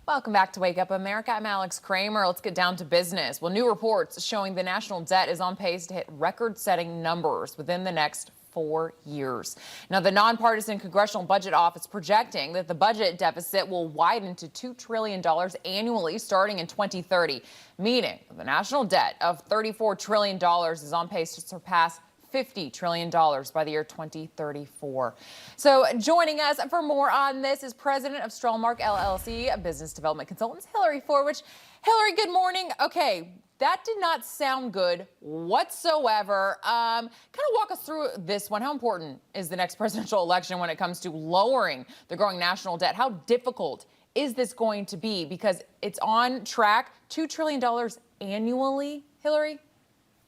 Welcome back to Wake Up America. I'm Alex Kramer. Let's get down to business. Well, new reports showing the national debt is on pace to hit record-setting numbers within the next 4 years. Now, the nonpartisan Congressional Budget Office projecting that the budget deficit will widen to $2 trillion annually starting in 2030, meaning the national debt of $34 trillion is on pace to surpass $50 trillion by the year 2034. So joining us for more on this is President of Strollmark LLC, a business development consultant, Hillary Forwich. Hillary, good morning. Okay, that did not sound good whatsoever. Kind of walk us through this one. How important is the next presidential election when it comes to lowering the growing national debt? How difficult is this going to be? Because it's on track, $2 trillion annually, Hillary?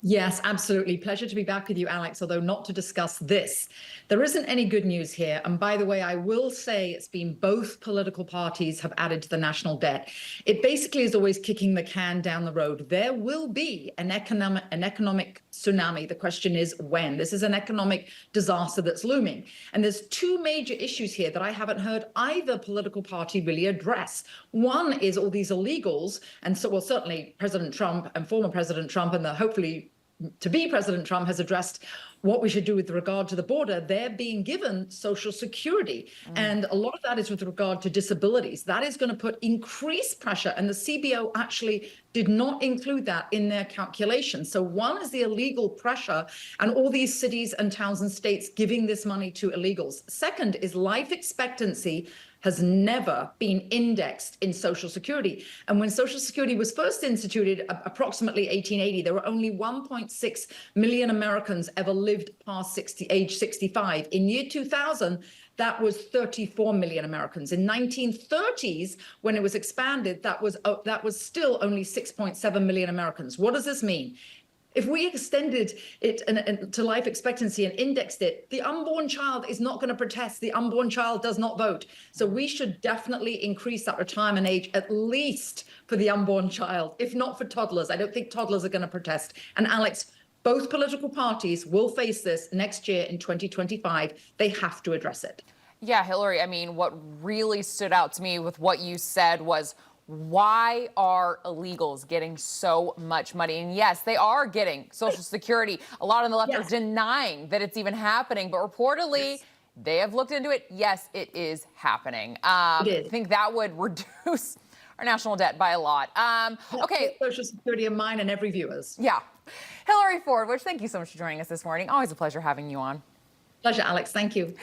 Yes, absolutely. Pleasure to be back with you, Alex, although not to discuss this. There isn't any good news here. And by the way, I will say it's been both political parties have added to the national debt. It basically is always kicking the can down the road. There will be an economic tsunami. The question is when. This is an economic disaster that's looming. And there's two major issues here that I haven't heard either political party really address. One is all these illegals. And so, well, certainly President Trump and former President Trump and the hopefully to be President Trump has addressed what we should do with regard to the border. They're being given Social Security. And a lot of that is with regard to disabilities. That is going to put increased pressure. And the CBO actually did not include that in their calculations. So one is the illegal pressure and all these cities and towns and states giving this money to illegals. Second is life expectancy has never been indexed in Social Security. And when Social Security was first instituted, approximately 1880, there were only 1.6 million Americans ever lived past age 65. In year 2000, that was 34 million Americans. In 1930s, when it was expanded, that was still only 6.7 million Americans. What does this mean? If we extended it to life expectancy and indexed it, the unborn child is not going to protest. The unborn child does not vote. So we should definitely increase that retirement age, at least for the unborn child, if not for toddlers. I don't think toddlers are going to protest. And Alex, both political parties will face this next year in 2025. They have to address it. Yeah, Hillary, I mean, what really stood out to me with what you said was, why are illegals getting so much money? And yes, they are getting Social Security. A lot on the left are denying that it's even happening, but reportedly they have looked into it. Yes, it is happening. I think that would reduce our national debt by a lot. Okay. Social Security of mine and every viewer's. Yeah. Hillary Forwich, thank you so much for joining us this morning. Always a pleasure having you on. Pleasure, Alex. Thank you.